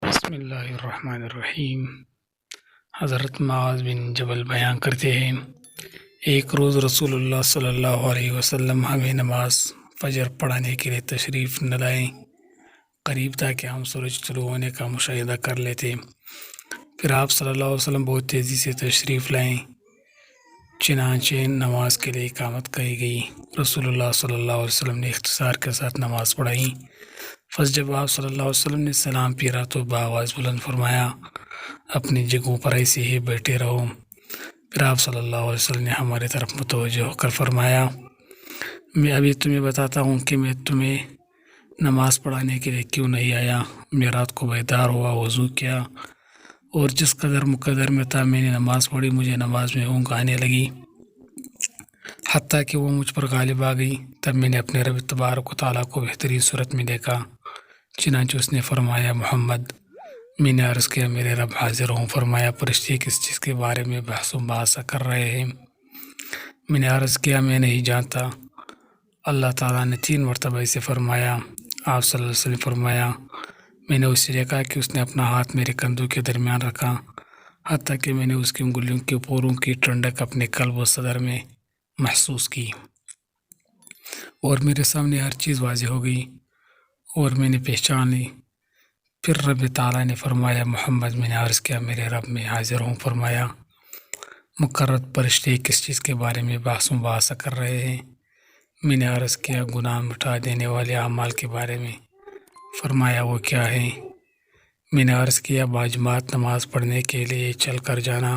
بسم اللہ الرحمن الرحیم۔ حضرت معاذ بن جبل بیان کرتے ہیں، ایک روز رسول اللہ صلی اللہ علیہ وسلم ہمیں نماز فجر پڑھانے کے لیے تشریف نہ لائے قریب تھا کہ ہم سورج طلوع ہونے کا مشاہدہ کر لیتے۔ پھر آپ صلی اللہ علیہ وسلم بہت تیزی سے تشریف لائیں، چنانچہ نماز کے لیے اقامت کہی گئی۔ رسول اللہ صلی اللہ علیہ وسلم نے اختصار کے ساتھ نماز پڑھائی۔ پس جب آپ صلی اللہ علیہ وسلم نے سلام پھیرا تو بآواز بلند فرمایا، اپنی جگہوں پر ایسے ہی بیٹھے رہو۔ پھر آپ صلی اللہ علیہ وسلم نے ہماری طرف متوجہ ہو کر فرمایا، میں ابھی تمہیں بتاتا ہوں کہ میں تمہیں نماز پڑھانے کے لیے کیوں نہیں آیا۔ میں رات کو بیدار ہوا، وضو کیا، اور جس قدر مقدر میں تھا میں نے نماز پڑھی۔ مجھے نماز میں اونگ آنے لگی، حتیٰ کہ وہ مجھ پر غالب آ گئی۔ تب میں نے اپنے رب تبارک و تعالیٰ کو بہترین صورت میں دیکھا، چنانچہ اس نے فرمایا، محمد۔ میں نے عرض کیا، میرے رب حاضر ہوں۔ فرمایا، فرشتے کس چیز کے بارے میں بحث و مباحثہ کر رہے ہیں؟ میں نے عرض کیا، میں نہیں جانتا۔ اللہ تعالیٰ نے 3 مرتبہ اسے فرمایا۔ آپ صلی اللہ علیہ وسلم فرمایا، میں نے اسے دیکھا کہ اس نے اپنا ہاتھ میرے کندھوں کے درمیان رکھا، حتیٰ کہ میں نے اس کی انگلیوں کے پوروں کی ٹھنڈک اپنے قلب و صدر میں محسوس کی، اور میرے سامنے ہر چیز واضح ہو گئی اور میں نے پہچان لی۔ پھر رب تعالیٰ نے فرمایا، محمد۔ میں نے عرض کیا، میرے رب میں حاضر ہوں۔ فرمایا، مقرر فرشتے کس چیز کے بارے میں بحث و مباحثہ کر رہے ہیں؟ میں نے عرض کیا، گناہ مٹا دینے والے اعمال کے بارے میں۔ فرمایا، وہ کیا ہے؟ میں نے عرض کیا، باجماعت نماز پڑھنے کے لیے چل کر جانا،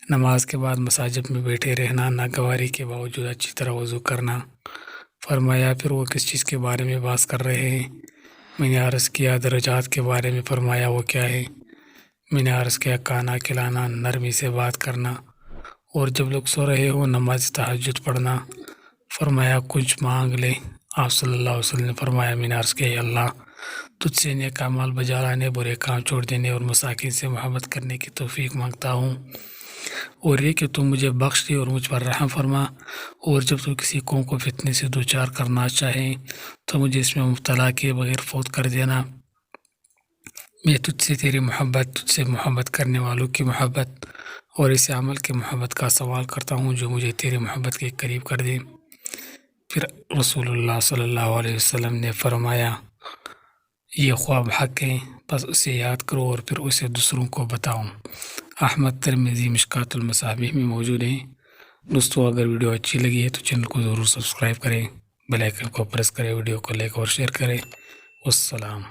نماز کے بعد مساجد میں بیٹھے رہنا، ناگواری کے باوجود اچھی طرح وضو کرنا۔ فرمایا، پھر وہ کس چیز کے بارے میں بحث کر رہے ہیں؟ میں نے عرض کیا، درجات کے بارے میں۔ فرمایا، وہ کیا ہے؟ میں نے عرض کیا، کھانا کھلانا، نرمی سے بات کرنا، اور جب لوگ سو رہے ہو نماز تہجد پڑھنا۔ فرمایا، کچھ مانگ لے۔ آپ صلی اللہ علیہ وسلم نے فرمایا، میں نے عرض کیا، اے اللہ، تجھ سے نیک اعمال بجا لانے، برے کام چھوڑ دینے اور مساکین سے محبت کرنے کی توفیق مانگتا ہوں، اور یہ کہ تو مجھے بخش دے اور مجھ پر رحم فرما، اور جب تو کسی قوم کو فتنے سے دوچار کرنا چاہے تو مجھے اس میں مبتلا کیے بغیر فوت کر دینا۔ میں تجھ سے تیری محبت، تجھ سے محبت کرنے والوں کی محبت اور اس عمل کی محبت کا سوال کرتا ہوں جو مجھے تیری محبت کے قریب کر دے۔ پھر رسول اللہ صلی اللہ علیہ وسلم نے فرمایا، یہ خواب حق ہے، بس اسے یاد کرو اور پھر اسے دوسروں کو بتاؤ۔ احمد، ترمذی، مشکوٰۃ المصابیح میں موجود ہیں۔ دوستو، اگر ویڈیو اچھی لگی ہے تو چینل کو ضرور سبسکرائب کریں، بیل آئیکن کو پریس کریں، ویڈیو کو لائک اور شیئر کریں۔ والسلام۔